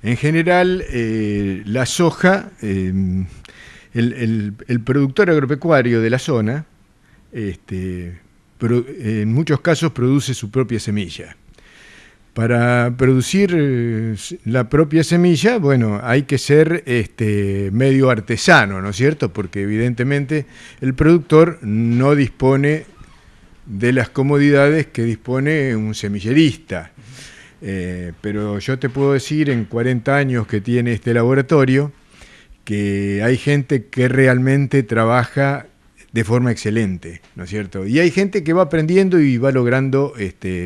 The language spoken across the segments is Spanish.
En general, la soja, el productor agropecuario de la zona, en muchos casos produce su propia semilla. Para producir la propia semilla, bueno, hay que ser medio artesano, ¿no es cierto? Porque evidentemente el productor no dispone de las comodidades que dispone un semillerista. Pero yo te puedo decir, en 40 años que tiene este laboratorio, que hay gente que realmente trabaja de forma excelente, ¿no es cierto? Y hay gente que va aprendiendo y va logrando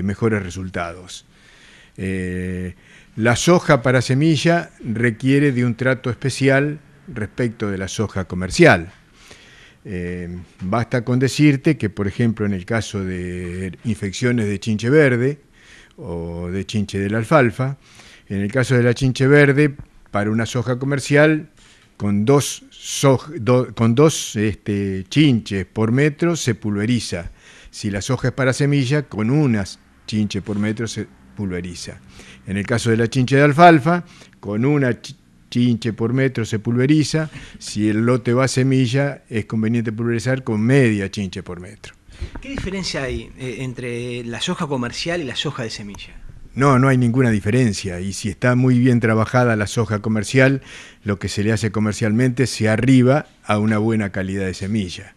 mejores resultados. La soja para semilla requiere de un trato especial respecto de la soja comercial. Basta con decirte que, por ejemplo, en el caso de infecciones de chinche verde o de chinche de la alfalfa, en el caso de la chinche verde, para una soja comercial, con dos chinches por metro se pulveriza. Si la soja es para semilla, con unas chinches por metro se pulveriza. En el caso de la chinche de alfalfa, con una chinche por metro se pulveriza. Si el lote va a semilla, es conveniente pulverizar con media chinche por metro. ¿Qué diferencia hay entre la soja comercial y la soja de semilla? No hay ninguna diferencia. Y si está muy bien trabajada la soja comercial, lo que se le hace comercialmente se arriba a una buena calidad de semilla.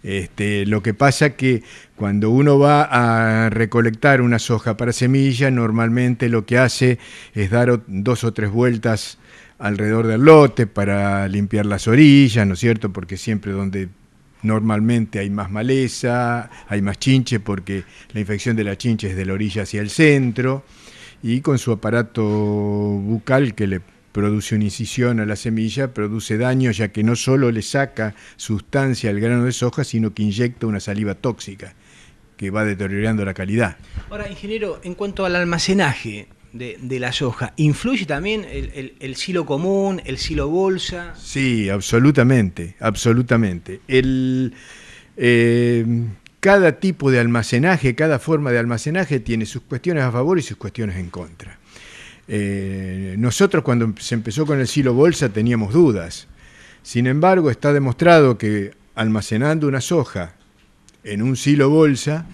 Lo que pasa que cuando uno va a recolectar una soja para semilla, normalmente lo que hace es dar 2 o 3 vueltas alrededor del lote para limpiar las orillas, ¿no es cierto? Porque siempre donde normalmente hay más maleza, hay más chinche, porque la infección de la chinche es de la orilla hacia el centro, y con su aparato bucal que le produce una incisión a la semilla, produce daño, ya que no solo le saca sustancia al grano de soja, sino que inyecta una saliva tóxica que va deteriorando la calidad. Ahora, ingeniero, en cuanto al almacenaje de la soja, ¿influye también el silo común, el silo bolsa? Sí, absolutamente, absolutamente. Cada tipo de almacenaje, cada forma de almacenaje tiene sus cuestiones a favor y sus cuestiones en contra. Nosotros cuando se empezó con el silo bolsa teníamos dudas. Sin embargo, está demostrado que almacenando una soja en un silo bolsa,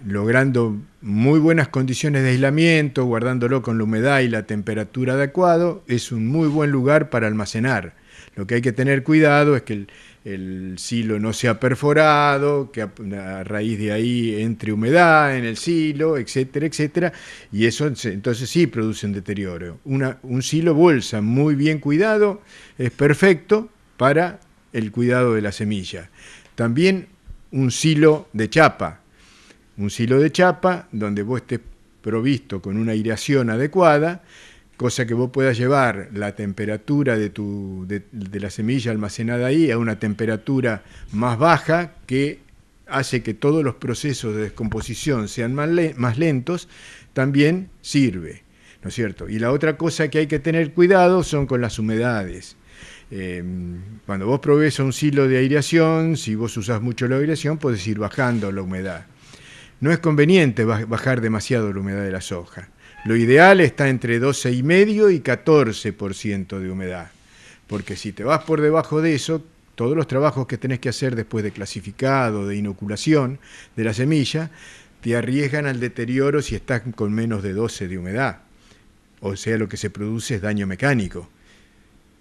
logrando muy buenas condiciones de aislamiento, guardándolo con la humedad y la temperatura adecuado, es un muy buen lugar para almacenar. Lo que hay que tener cuidado es que el silo no sea perforado, que a raíz de ahí entre humedad en el silo, etcétera, etcétera, y eso entonces sí produce un deterioro. Un silo bolsa muy bien cuidado es perfecto para el cuidado de la semilla. También un silo de chapa donde vos estés provisto con una aireación adecuada, cosa que vos puedas llevar la temperatura de la semilla almacenada ahí a una temperatura más baja, que hace que todos los procesos de descomposición sean más lentos, también sirve, ¿no es cierto? Y la otra cosa que hay que tener cuidado son con las humedades. Cuando vos provees a un silo de aireación, si vos usás mucho la aireación, podés ir bajando la humedad. No es conveniente bajar demasiado la humedad de la soja. Lo ideal está entre 12,5 y 14% de humedad, porque si te vas por debajo de eso, todos los trabajos que tenés que hacer después de clasificado, de inoculación de la semilla, te arriesgan al deterioro si estás con menos de 12 de humedad. O sea, lo que se produce es daño mecánico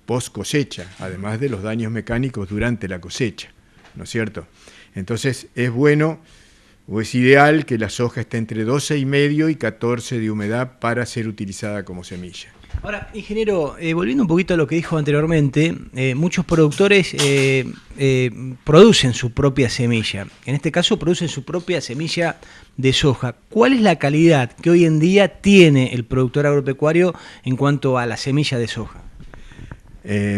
post cosecha, además de los daños mecánicos durante la cosecha, ¿no es cierto? Entonces es bueno o es ideal que la soja esté entre 12,5 y 14 de humedad para ser utilizada como semilla. Ahora, ingeniero, volviendo un poquito a lo que dijo anteriormente, muchos productores producen su propia semilla. En este caso, producen su propia semilla de soja. ¿Cuál es la calidad que hoy en día tiene el productor agropecuario en cuanto a la semilla de soja?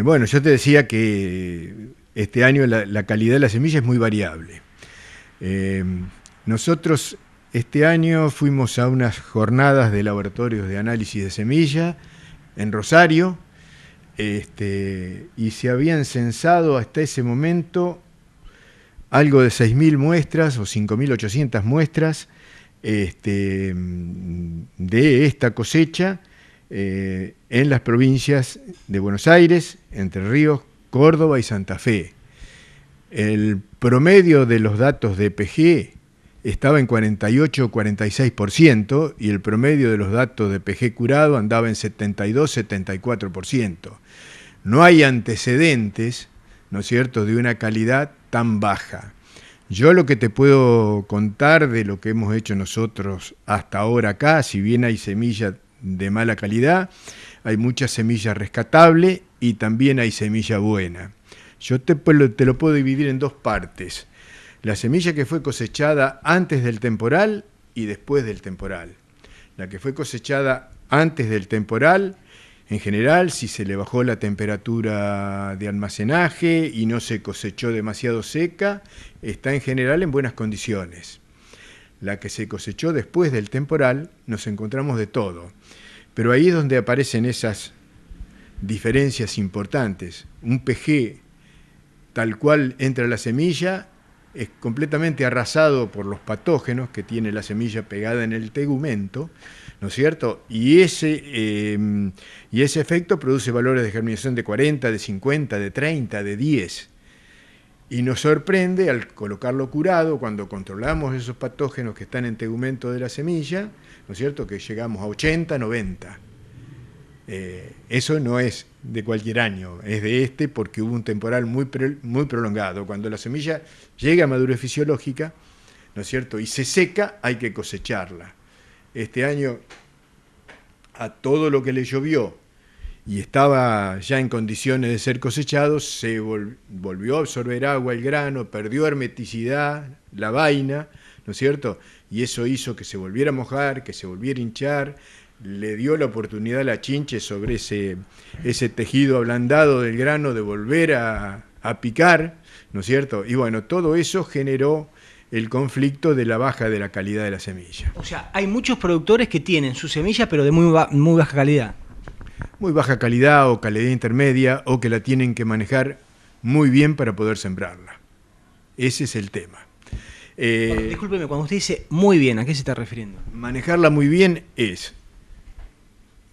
Bueno, yo te decía que este año la calidad de la semilla es muy variable. Nosotros este año fuimos a unas jornadas de laboratorios de análisis de semilla en Rosario, y se habían censado hasta ese momento algo de 6.000 muestras o 5.800 muestras de esta cosecha en las provincias de Buenos Aires, Entre Ríos, Córdoba y Santa Fe. El promedio de los datos de PG estaba en 48 o 46% y el promedio de los datos de PG curado andaba en 72-74%. No hay antecedentes, ¿no es cierto?, de una calidad tan baja. Yo lo que te puedo contar de lo que hemos hecho nosotros hasta ahora acá, si bien hay semilla de mala calidad, hay mucha semilla rescatable y también hay semilla buena. Yo te lo puedo dividir en dos partes. La semilla que fue cosechada antes del temporal y después del temporal. La que fue cosechada antes del temporal, en general, si se le bajó la temperatura de almacenaje y no se cosechó demasiado seca, está en general en buenas condiciones. La que se cosechó después del temporal, nos encontramos de todo. Pero ahí es donde aparecen esas diferencias importantes. Un PG tal cual entra la semilla es completamente arrasado por los patógenos que tiene la semilla pegada en el tegumento, ¿no es cierto? Y ese efecto produce valores de germinación de 40, de 50, de 30, de 10. Y nos sorprende al colocarlo curado, cuando controlamos esos patógenos que están en tegumento de la semilla, ¿no es cierto?, que llegamos a 80, 90. Eso no es de cualquier año, es de porque hubo un temporal muy prolongado. Cuando la semilla llega a madurez fisiológica, ¿no es cierto?, y se seca, hay que cosecharla. Este año, a todo lo que le llovió y estaba ya en condiciones de ser cosechado, se volvió a absorber agua el grano, perdió hermeticidad, la vaina, ¿no es cierto?, y eso hizo que se volviera a mojar, que se volviera a hinchar, le dio la oportunidad a la chinche sobre ese tejido ablandado del grano de volver a picar, ¿no es cierto? Y bueno, todo eso generó el conflicto de la baja de la calidad de la semilla. O sea, hay muchos productores que tienen su semilla, pero de muy baja calidad. Muy baja calidad o calidad intermedia, o que la tienen que manejar muy bien para poder sembrarla. Ese es el tema. Discúlpeme, cuando usted dice muy bien, ¿a qué se está refiriendo? Manejarla muy bien es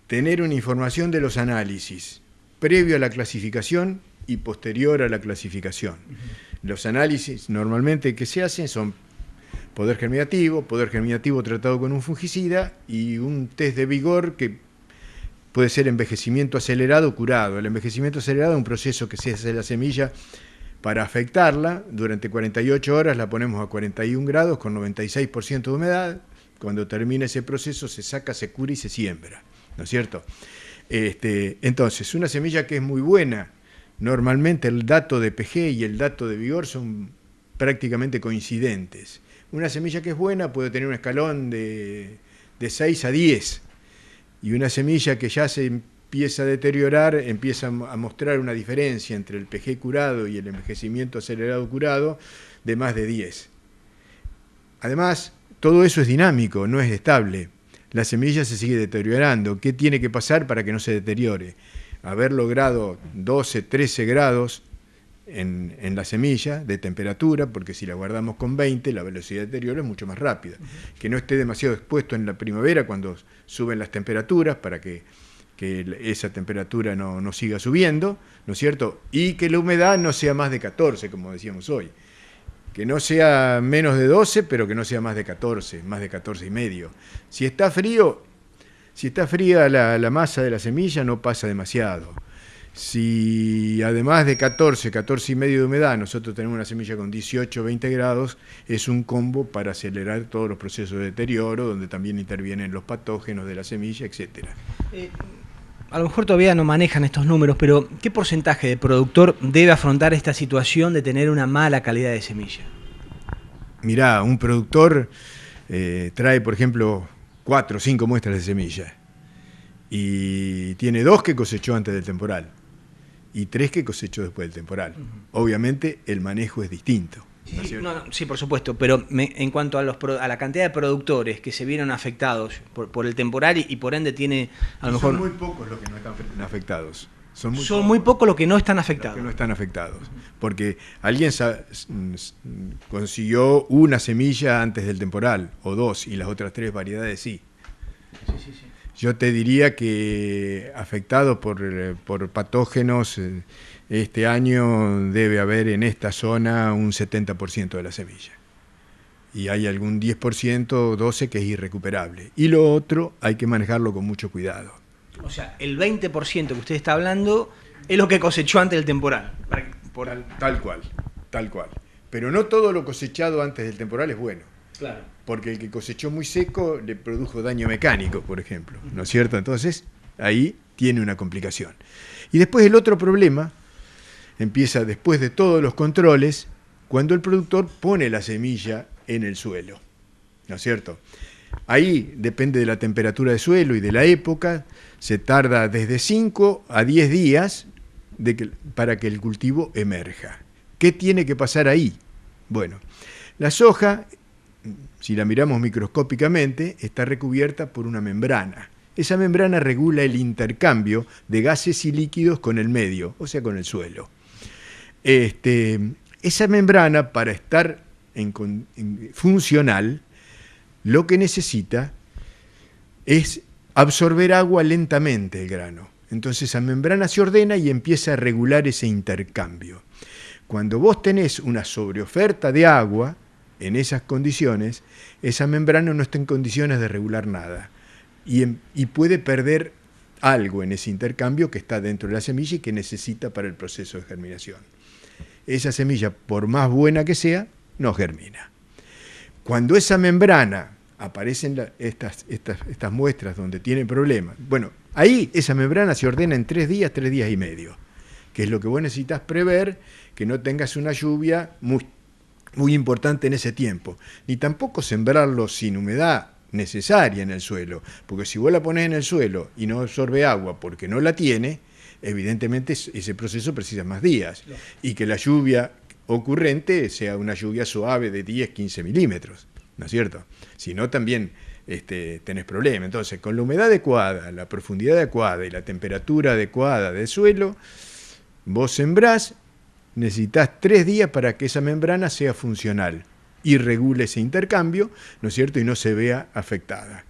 tener una información de los análisis previo a la clasificación y posterior a la clasificación. Los análisis normalmente que se hacen son poder germinativo tratado con un fungicida y un test de vigor que puede ser envejecimiento acelerado o curado. El envejecimiento acelerado es un proceso que se hace en la semilla para afectarla. Durante 48 horas la ponemos a 41 grados con 96% de humedad. Cuando termina ese proceso se saca, se cura y se siembra, ¿no es cierto? Entonces, una semilla que es muy buena, normalmente el dato de PG y el dato de vigor son prácticamente coincidentes. Una semilla que es buena puede tener un escalón de 6 a 10, y una semilla que ya se empieza a deteriorar, empieza a mostrar una diferencia entre el PG curado y el envejecimiento acelerado curado de más de 10. Además, todo eso es dinámico, no es estable. La semilla se sigue deteriorando. ¿Qué tiene que pasar para que no se deteriore? Haber logrado 12, 13 grados en la semilla de temperatura, porque si la guardamos con 20, la velocidad de deterioro es mucho más rápida. Que no esté demasiado expuesto en la primavera cuando suben las temperaturas, para que esa temperatura no siga subiendo, ¿no es cierto? Y que la humedad no sea más de 14, como decíamos hoy. Que no sea menos de 12, pero que no sea más de 14 y medio. Si está fría la masa de la semilla, no pasa demasiado. Si además de 14 y medio de humedad, nosotros tenemos una semilla con 18 o 20 grados, es un combo para acelerar todos los procesos de deterioro, donde también intervienen los patógenos de la semilla, etc. A lo mejor todavía no manejan estos números, pero ¿qué porcentaje de productor debe afrontar esta situación de tener una mala calidad de semilla? Mirá, un productor trae, por ejemplo, 4 o 5 muestras de semilla y tiene 2 que cosechó antes del temporal y 3 que cosechó después del temporal. Obviamente el manejo es distinto. Sí, por supuesto, pero en cuanto a la cantidad de productores que se vieron afectados por el temporal y por ende tiene a lo mejor... Son muy pocos los que no están afectados. Son muy pocos los que no están afectados. Los que no están afectados. Porque alguien consiguió una semilla antes del temporal, o 2, y las otras 3 variedades sí. Sí. Yo te diría que afectados por patógenos, este año debe haber en esta zona un 70% de la semilla. Y hay algún 10% o 12% que es irrecuperable. Y lo otro hay que manejarlo con mucho cuidado. O sea, el 20% que usted está hablando es lo que cosechó antes del temporal. Tal cual. Pero no todo lo cosechado antes del temporal es bueno. Claro. Porque el que cosechó muy seco le produjo daño mecánico, por ejemplo, ¿no es cierto? Entonces, ahí tiene una complicación. Y después el otro problema empieza después de todos los controles, cuando el productor pone la semilla en el suelo, ¿no es cierto? Ahí depende de la temperatura del suelo y de la época, se tarda desde 5 a 10 días para que el cultivo emerja. ¿Qué tiene que pasar ahí? Bueno, la soja, si la miramos microscópicamente, está recubierta por una membrana. Esa membrana regula el intercambio de gases y líquidos con el medio, o sea, con el suelo. Esa membrana, para estar funcional, lo que necesita es absorber agua lentamente el grano. Entonces esa membrana se ordena y empieza a regular ese intercambio. Cuando vos tenés una sobreoferta de agua, en esas condiciones, esa membrana no está en condiciones de regular nada y puede perder algo en ese intercambio que está dentro de la semilla y que necesita para el proceso de germinación. Esa semilla, por más buena que sea, no germina. Cuando esa membrana, aparecen estas muestras donde tiene problemas, bueno, ahí esa membrana se ordena en 3 días, 3 días y medio, que es lo que vos necesitas prever, que no tengas una lluvia muy importante en ese tiempo, ni tampoco sembrarlo sin humedad necesaria en el suelo, porque si vos la ponés en el suelo y no absorbe agua porque no la tiene, evidentemente ese proceso precisa más días, y que la lluvia ocurrente sea una lluvia suave de 10, 15 milímetros, ¿no es cierto? Si no, también tenés problemas. Entonces, con la humedad adecuada, la profundidad adecuada y la temperatura adecuada del suelo, vos sembrás, necesitas 3 días para que esa membrana sea funcional y regule ese intercambio, ¿no es cierto?, y no se vea afectada.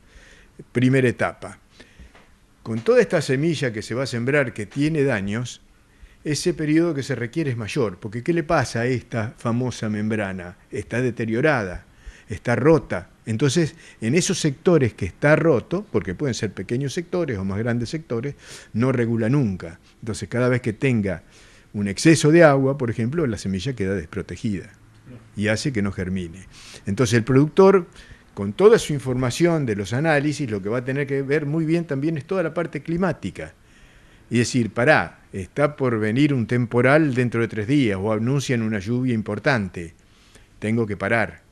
Primera etapa. Con toda esta semilla que se va a sembrar que tiene daños, ese periodo que se requiere es mayor, porque ¿qué le pasa a esta famosa membrana? Está deteriorada, está rota. Entonces, en esos sectores que está roto, porque pueden ser pequeños sectores o más grandes sectores, no regula nunca. Entonces, cada vez que tenga un exceso de agua, por ejemplo, la semilla queda desprotegida y hace que no germine. Entonces, el productor, con toda su información de los análisis, lo que va a tener que ver muy bien también es toda la parte climática. Y decir, está por venir un temporal dentro de 3 días o anuncian una lluvia importante. Tengo que parar,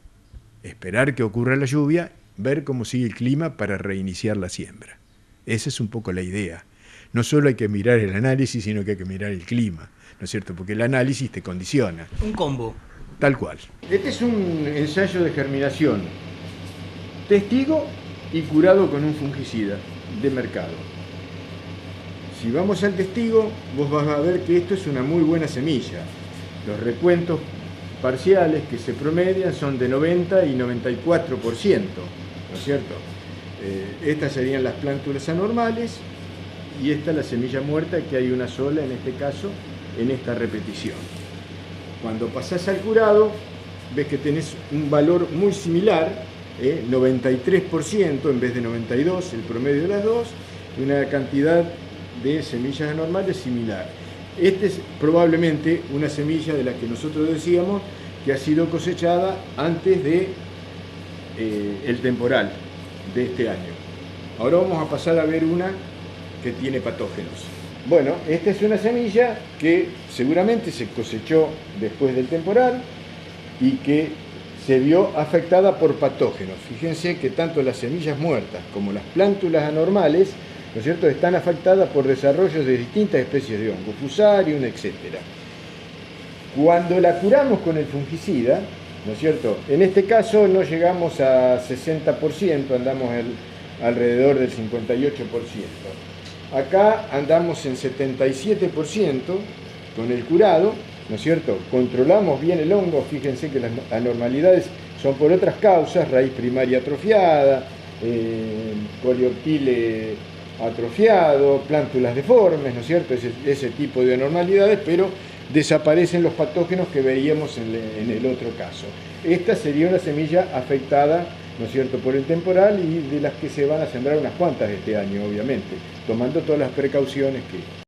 esperar que ocurra la lluvia, ver cómo sigue el clima para reiniciar la siembra. Esa es un poco la idea. No solo hay que mirar el análisis, sino que hay que mirar el clima, ¿no es cierto? Porque el análisis te condiciona. Un combo. Tal cual. Este es un ensayo de germinación, testigo y curado con un fungicida de mercado. Si vamos al testigo, vos vas a ver que esto es una muy buena semilla. Los recuentos parciales que se promedian son de 90 y 94%, ¿no es cierto? Estas serían las plántulas anormales y esta la semilla muerta, que hay una sola en este caso, en esta repetición. Cuando pasás al curado, ves que tenés un valor muy similar, 93% en vez de 92%, el promedio de las dos, y una cantidad de semillas anormales similar. Esta es probablemente una semilla de la que nosotros decíamos que ha sido cosechada antes de el temporal de este año. Ahora vamos a pasar a ver una que tiene patógenos. Bueno, esta es una semilla que seguramente se cosechó después del temporal y que se vio afectada por patógenos. Fíjense que tanto las semillas muertas como las plántulas anormales, ¿no es cierto?, están afectadas por desarrollos de distintas especies de hongo, fusarium, etc. Cuando la curamos con el fungicida, ¿no es cierto?, en este caso no llegamos a 60%, andamos alrededor del 58%. Acá andamos en 77% con el curado, ¿no es cierto? Controlamos bien el hongo, fíjense que las anormalidades son por otras causas, raíz primaria atrofiada, coleoptile atrofiado, plántulas deformes, ¿no es cierto? Ese tipo de anormalidades, pero desaparecen los patógenos que veíamos en el otro caso. Esta sería una semilla afectada, ¿no es cierto?, por el temporal, y de las que se van a sembrar unas cuantas este año, obviamente, tomando todas las precauciones que